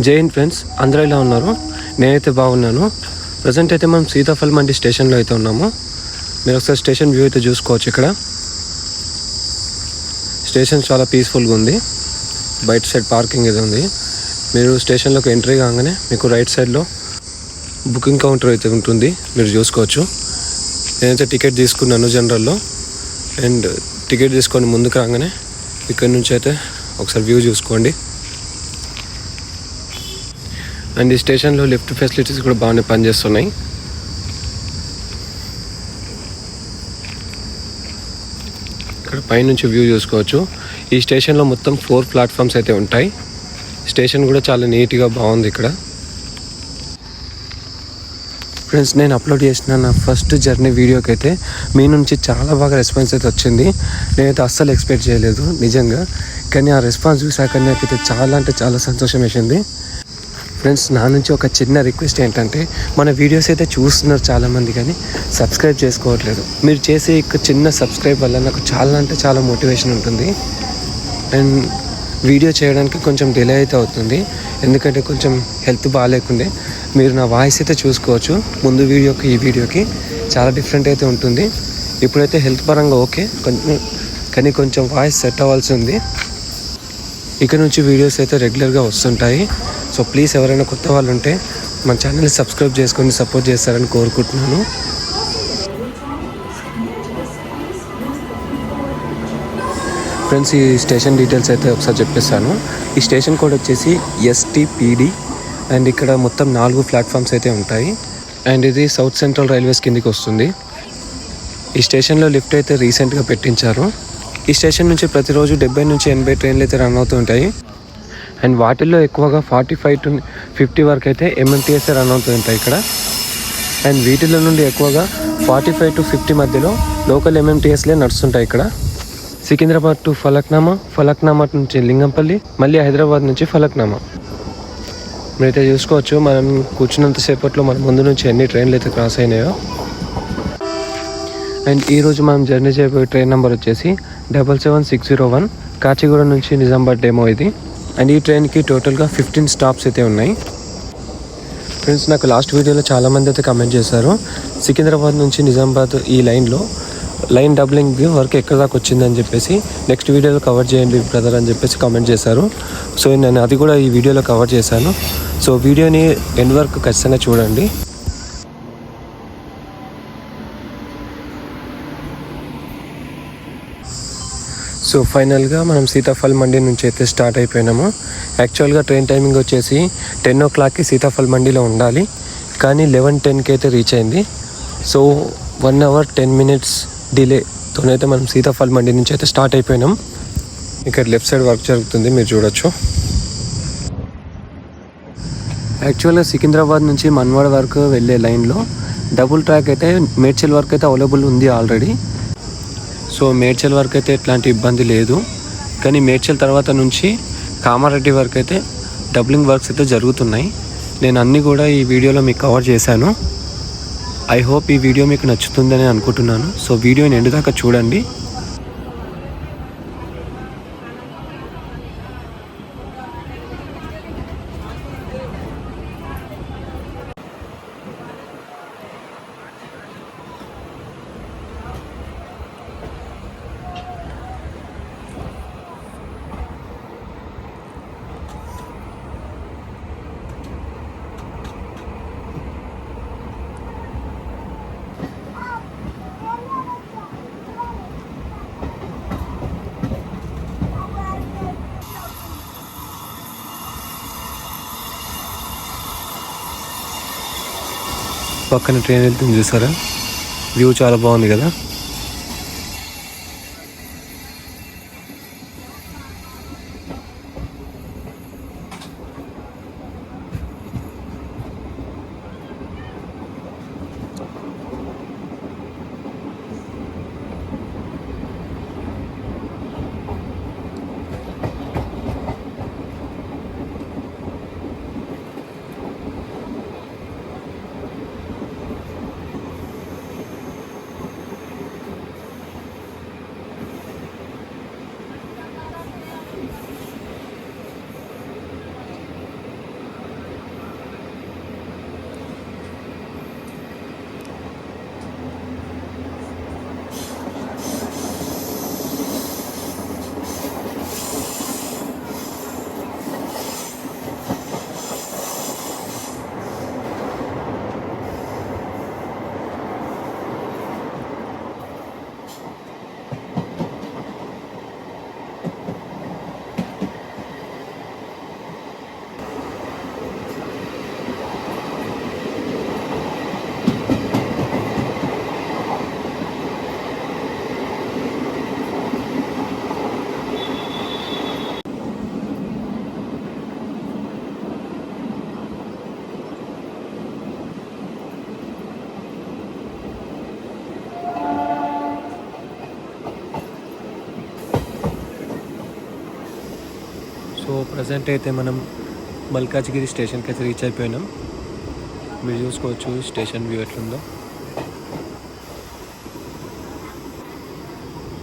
జై హింద్ ఫ్రెండ్స్, అందరూ ఇలా ఉన్నారు. నేనైతే బాగున్నాను. ప్రజెంట్ అయితే మనం సీతాఫల్ మండి స్టేషన్లో అయితే ఉన్నాము. మీరు ఒకసారి స్టేషన్ వ్యూ అయితే చూసుకోవచ్చు. ఇక్కడ స్టేషన్ చాలా పీస్ఫుల్గా ఉంది. బయట సైడ్ పార్కింగ్ ఇది ఉంది. మీరు స్టేషన్లోకి ఎంట్రీ కాగానే మీకు రైట్ సైడ్లో బుకింగ్ కౌంటర్ అయితే ఉంటుంది, మీరు చూసుకోవచ్చు. నేనైతే టికెట్ తీసుకున్నాను జనరల్లో. అండ్ టికెట్ తీసుకొని ముందుకు రాగానే ఇక్కడ నుంచి అయితే ఒకసారి వ్యూ చూసుకోండి. అండ్ ఈ స్టేషన్లో లిఫ్ట్ ఫెసిలిటీస్ కూడా బాగానే పనిచేస్తున్నాయి. ఇక్కడ పైనుంచి వ్యూ చూసుకోవచ్చు. ఈ స్టేషన్లో మొత్తం 4 ప్లాట్ఫామ్స్ అయితే ఉంటాయి. స్టేషన్ కూడా చాలా నీట్గా బాగుంది. ఇక్కడ ఫ్రెండ్స్, నేను అప్లోడ్ చేసిన నా ఫస్ట్ జర్నీ వీడియోకి అయితే మీ నుంచి చాలా బాగా రెస్పాన్స్ అయితే వచ్చింది. నేనైతే అస్సలు ఎక్స్పెక్ట్ చేయలేదు నిజంగా. కానీ ఆ రెస్పాన్స్ చూసాక నాకైతే చాలా అంటే చాలా సంతోషం వేసింది. ఫ్రెండ్స్, నా నుంచి ఒక చిన్న రిక్వెస్ట్ ఏంటంటే, మన వీడియోస్ అయితే చూస్తున్నారు చాలామంది, కానీ సబ్స్క్రైబ్ చేసుకోవట్లేదు. మీరు చేసే ఒక చిన్న సబ్స్క్రైబ్ వల్ల నాకు చాలా అంటే చాలా మోటివేషన్ ఉంటుంది. అండ్ వీడియో చేయడానికి కొంచెం డిలే అయితే అవుతుంది, ఎందుకంటే కొంచెం హెల్త్ బాగాలేకుండే. మీరు నా వాయిస్ అయితే చూసుకోవచ్చు. ముందు వీడియోకి ఈ వీడియోకి చాలా డిఫరెంట్ అయితే ఉంటుంది. ఇప్పుడైతే హెల్త్ పరంగా ఓకే, కానీ కొంచెం వాయిస్ సెట్ అవ్వాల్సి ఉంది. ఇక్కడ నుంచి వీడియోస్ అయితే రెగ్యులర్గా వస్తుంటాయి. సో ప్లీజ్ ఎవరైనా కొత్త వాళ్ళు ఉంటే మన ఛానల్ని సబ్స్క్రైబ్ చేసుకొని సపోర్ట్ చేస్తారని కోరుకుంటున్నాను. ఫ్రెండ్స్, ఈ స్టేషన్ డీటెయిల్స్ అయితే ఒకసారి చెప్పేస్తాను. ఈ స్టేషన్ కోడ్ వచ్చేసి STPD. అండ్ ఇక్కడ మొత్తం 4 ప్లాట్ఫామ్స్ అయితే ఉంటాయి. అండ్ ఇది సౌత్ సెంట్రల్ రైల్వేస్ కిందికి వస్తుంది. ఈ స్టేషన్లో లిఫ్ట్ అయితే రీసెంట్గా పెట్టించారు. ఈ స్టేషన్ నుంచి ప్రతిరోజు 70 నుంచి 80 ట్రైన్లు అయితే రన్ అవుతూ ఉంటాయి. అండ్ వాటిల్లో ఎక్కువగా 45 to 50 వరకు అయితే MMTS రన్ అవుతూ ఉంటాయి ఇక్కడ. అండ్ వీటిలో నుండి ఎక్కువగా 45 to 50 మధ్యలో లోకల్ MMTSలే నడుస్తుంటాయి ఇక్కడ. సికింద్రాబాద్ టు ఫలక్నామా, ఫలక్నామా నుంచి లింగంపల్లి, మళ్ళీ హైదరాబాద్ నుంచి ఫలక్నామా. మీరైతే చూసుకోవచ్చు మనం కూర్చున్నంతసేపట్లో మన ముందు నుంచి ఎన్ని ట్రైన్లు అయితే క్రాస్ అయినాయో. అండ్ ఈరోజు మనం జర్నీ చేయబోయే ట్రైన్ నెంబర్ వచ్చేసి 77601 కాచిగూడ నుంచి నిజామాబాద్ డెమో ఇది. అండ్ ఈ ట్రైన్కి టోటల్గా 15 స్టాప్స్ అయితే ఉన్నాయి. ఫ్రెండ్స్, నాకు లాస్ట్ వీడియోలో చాలామంది అయితే కమెంట్ చేశారు, సికింద్రాబాద్ నుంచి నిజామాబాద్ ఈ లైన్ డబ్లింగ్ వర్క్ ఎక్కడ దాకా వచ్చిందని చెప్పేసి నెక్స్ట్ వీడియోలో కవర్ చేయండి బ్రదర్ అని చెప్పేసి కామెంట్ చేశారు. సో నేను అది కూడా ఈ వీడియోలో కవర్ చేశాను. సో వీడియోని ఎండ్ వరకు ఖచ్చితంగా చూడండి. సో ఫైనల్గా మనం సీతాఫల్ మండి నుంచి అయితే స్టార్ట్ అయిపోయినాము. యాక్చువల్గా ట్రైన్ టైమింగ్ వచ్చేసి 10 o'clockకి సీతాఫల్ మండిలో ఉండాలి, కానీ 11:10కి అయితే రీచ్ అయింది. సో 1 hour 10 minutes డిలేతోనైతే మనం సీతాఫల్ మండి నుంచి అయితే స్టార్ట్ అయిపోయినాం. ఇక్కడ లెఫ్ట్ సైడ్ వర్క్ జరుగుతుంది, మీరు చూడొచ్చు. యాక్చువల్గా సికింద్రాబాద్ నుంచి మన్వాడ వరకు వెళ్ళే లైన్లో డబుల్ ట్రాక్ అయితే మేడ్చల్ వరకు అయితే అవైలబుల్ ఉంది ఆల్రెడీ. సో మేడ్చల్ వరకు అయితే ఎట్లాంటి ఇబ్బంది లేదు, కానీ మేడ్చల్ తర్వాత నుంచి కామారెడ్డి వరకు అయితే డబ్లింగ్ వర్క్స్ అయితే జరుగుతున్నాయి. నేను అన్నీ కూడా ఈ వీడియోలో మీకు కవర్ చేశాను. ఐ హోప్ ఈ వీడియో మీకు నచ్చుతుందని అనుకుంటున్నాను. సో వీడియోని ఎండ్ దాకా చూడండి. పక్కన ట్రైన్ వెళ్తుంది చూసారా, వ్యూ చాలా బాగుంది కదా. ప్రజెంట్ అయితే మనం మల్కాజ్గిరి స్టేషన్కి అయితే రీచ్ అయిపోయినాం. మీరు చూసుకోవచ్చు స్టేషన్ వ్యూ ఎట్లుందో.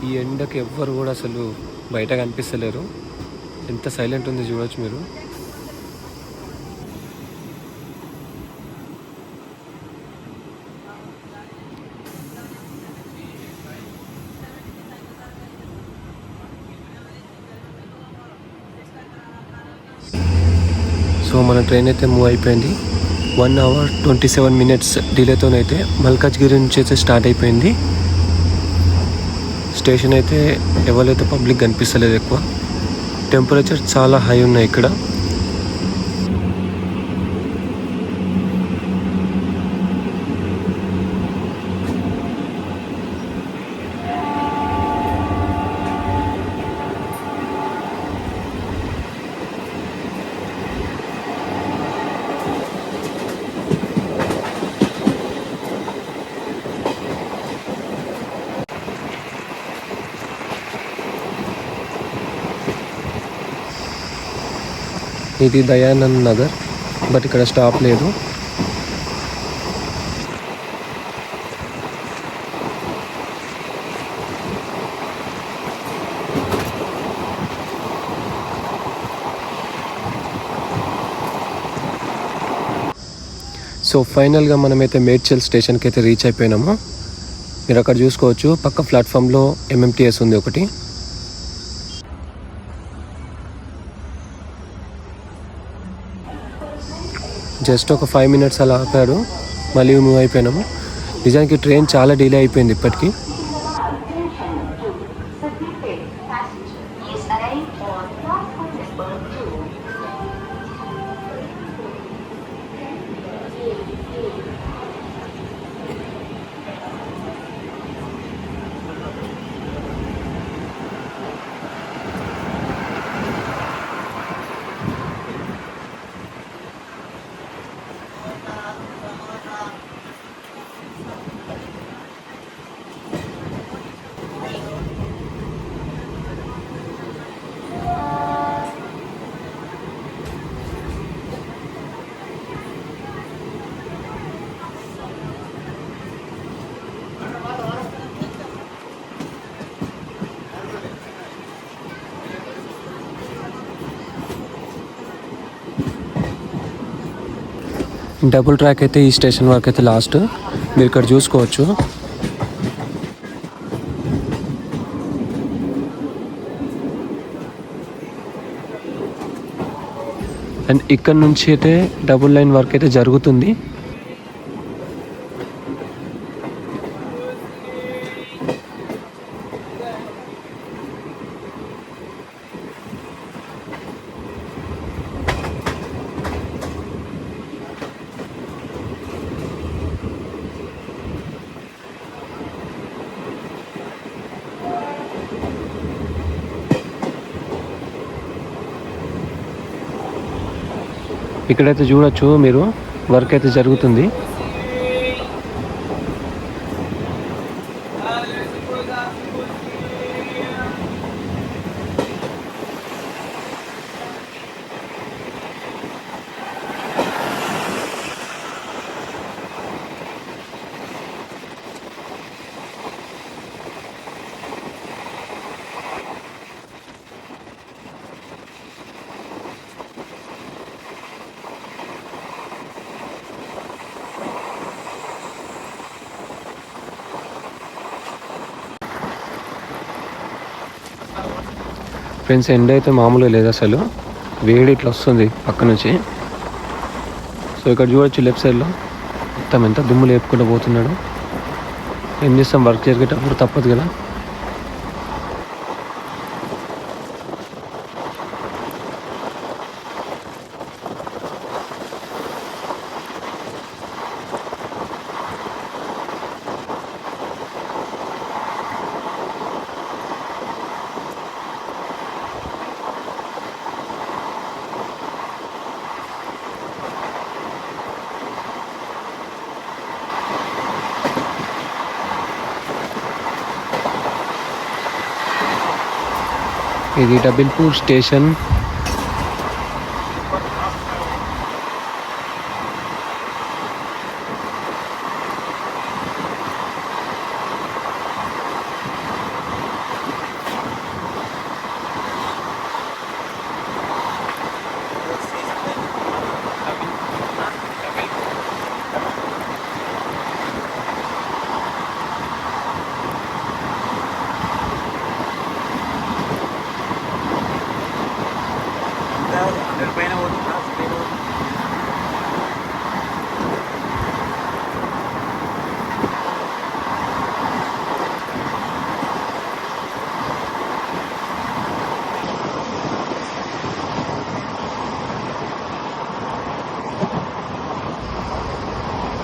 ఈ ఎండకి ఎవ్వరు కూడా అసలు బయట కనిపిస్తలేరు. ఎంత సైలెంట్ ఉంది చూడవచ్చు మీరు. సో మన ట్రైన్ అయితే మూవ్ అయిపోయింది. 1 hour 27 minutes డిలేతోనైతే మల్కాజ్గిరి నుంచి అయితే స్టార్ట్ అయిపోయింది. స్టేషన్ అయితే ఎవరైతే పబ్లిక్ కనిపిస్తలేదు ఎక్కువ. టెంపరేచర్ చాలా హై ఉన్నాయి ఇక్కడ. ఇది దయానంద్ నగర్, బట్ ఇక్కడ స్టాప్ లేదు. సో ఫైనల్గా మనమైతే మేడ్చల్ స్టేషన్కి అయితే రీచ్ అయిపోయినాము. మీరు అక్కడ చూసుకోవచ్చు పక్క ప్లాట్ఫామ్లో ఎంఎంటీఎస్ ఉంది ఒకటి. జస్ట్ ఒక 5 minutes అలా ఆపాడు, మళ్ళీ మూవ్ అయిపోయినాము. నిజానికి ట్రైన్ చాలా డిలే అయిపోయింది ఇప్పటికీ. డబుల్ ట్రాక్ అయితే ఈ స్టేషన్ వరకు అయితే లాస్ట్. మీరు ఇక్కడ చూసుకోవచ్చు. అండ్ ఇక్కడ నుంచి అయితే డబుల్ లైన్ వర్క్ అయితే జరుగుతుంది. ఇక్కడైతే చూడొచ్చు మీరు, వర్క్ అయితే జరుగుతుంది. ఫ్రెండ్స్, ఎండ అయితే మామూలుగా లేదు అసలు. వేడి ఇట్లా వస్తుంది పక్క నుంచి. సో ఇక్కడ చూడొచ్చు లెఫ్ట్ సైడ్లో మొత్తం ఎంత దుమ్ము లేపుకుంటూ పోతున్నాడు. ఏం చేస్తాం, వర్క్ జరిగేటప్పుడు తప్పదు కదా. ఇది డబిల్పూర్ స్టేషన్.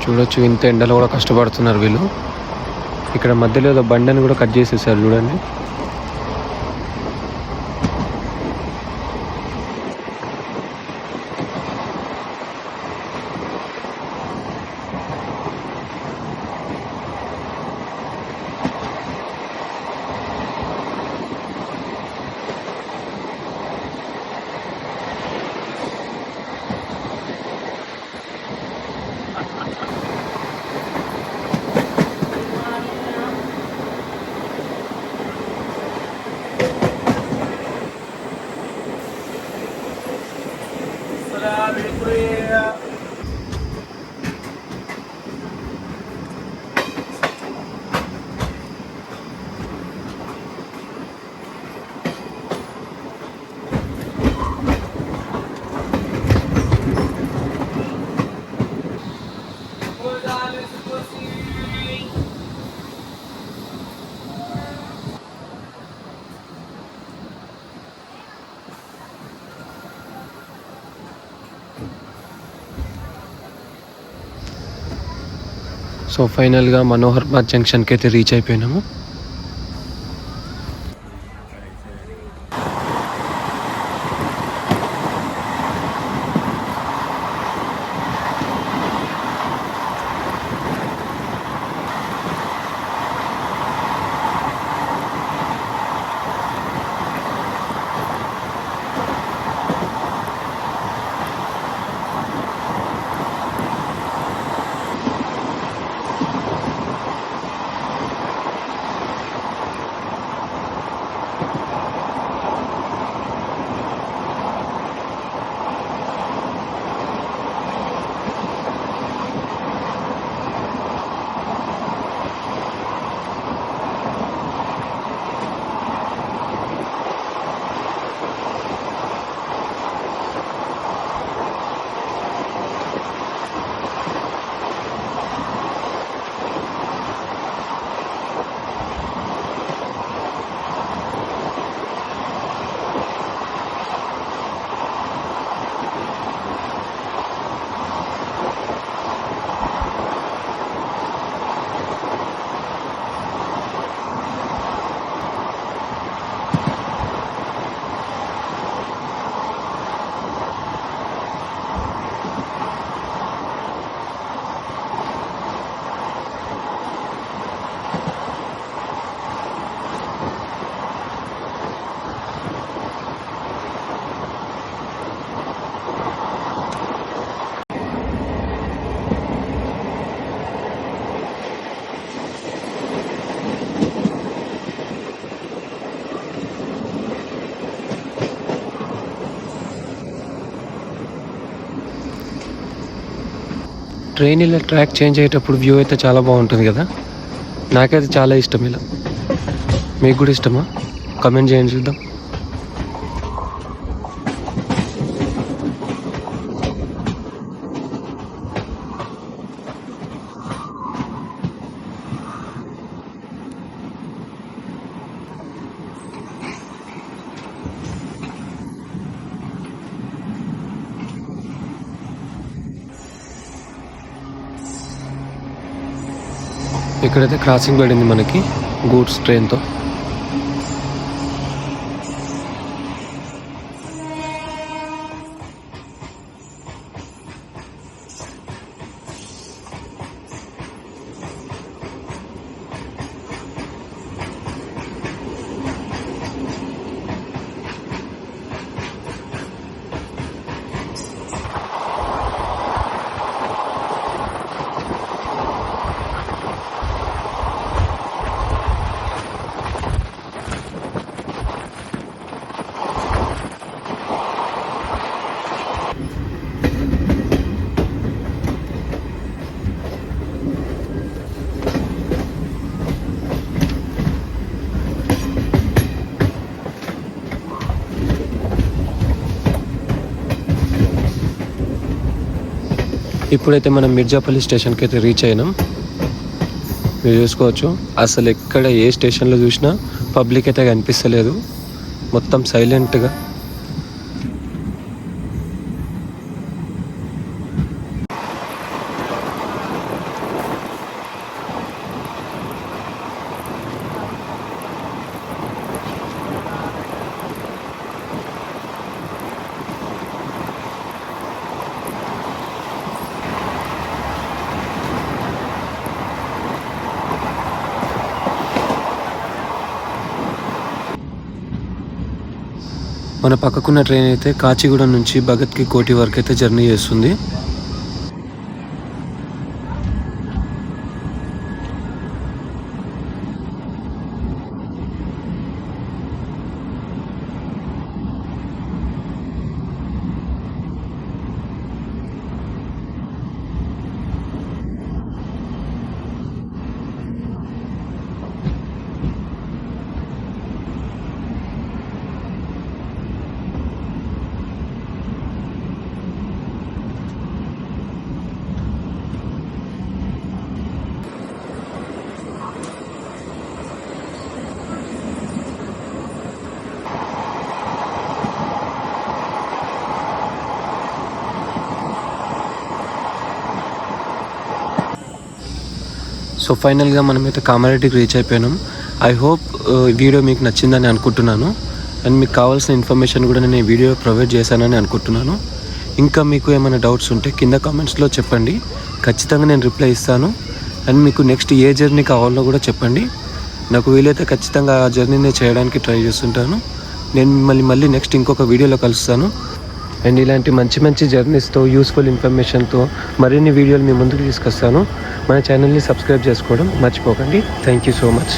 చూడొచ్చు, ఇంత ఎండలో కూడా కష్టపడుతున్నారు వీళ్ళు. ఇక్కడ మధ్యలో ఏదో బండిని కూడా కట్ చేసేసారు చూడండి. సో ఫైనల్గా మనోహర్బాద్ జంక్షన్కి అయితే రీచ్ అయిపోయినాము. ట్రైన్ ఇలా ట్రాక్ చేంజ్ అయ్యేటప్పుడు వ్యూ అయితే చాలా బాగుంటుంది కదా. నాకైతే చాలా ఇష్టం ఇలా. మీకు కూడా ఇష్టమా? కమెంట్ చేయండి చూద్దాం. ఇక్కడైతే క్రాసింగ్ పడింది మనకి గూడ్స్ ట్రైన్తో. ఇప్పుడైతే మనం మిర్జాపల్లి స్టేషన్కి అయితే రీచ్ అయినాం. మీరు చూసుకోవచ్చు అసలు ఎక్కడ ఏ స్టేషన్లో చూసినా పబ్లిక్ అయితే కనిపిస్తలేదు, మొత్తం సైలెంట్గా. మన పక్కకున్న ట్రైన్ అయితే కాచిగూడ నుంచి భగత్కి కోటి వరకు అయితే జర్నీ చేస్తుంది. సో ఫైనల్గా మనమైతే కామారెడ్డికి రీచ్ అయిపోయినాం. ఐ హోప్ వీడియో మీకు నచ్చిందని అనుకుంటున్నాను. అండ్ మీకు కావాల్సిన ఇన్ఫర్మేషన్ కూడా నేను ఈ వీడియో ప్రొవైడ్ చేశానని అనుకుంటున్నాను. ఇంకా మీకు ఏమైనా డౌట్స్ ఉంటే కింద కామెంట్స్లో చెప్పండి, ఖచ్చితంగా నేను రిప్లై ఇస్తాను. అండ్ మీకు నెక్స్ట్ ఏ జర్నీ కావాలో కూడా చెప్పండి, నాకు వీలైతే ఖచ్చితంగా ఆ జర్నీని చేయడానికి ట్రై చేస్తుంటాను. నేను మిమ్మల్ని మళ్ళీ నెక్స్ట్ ఇంకొక వీడియోలో కలుస్తాను. అండ్ ఇలాంటి మంచి మంచి జర్నీస్తో యూస్ఫుల్ ఇన్ఫర్మేషన్తో మరిన్ని వీడియోలు మీ ముందుకు తీసుకొస్తాను. మన ఛానల్ని సబ్స్క్రైబ్ చేసుకోవడం మర్చిపోకండి. Thank you so much.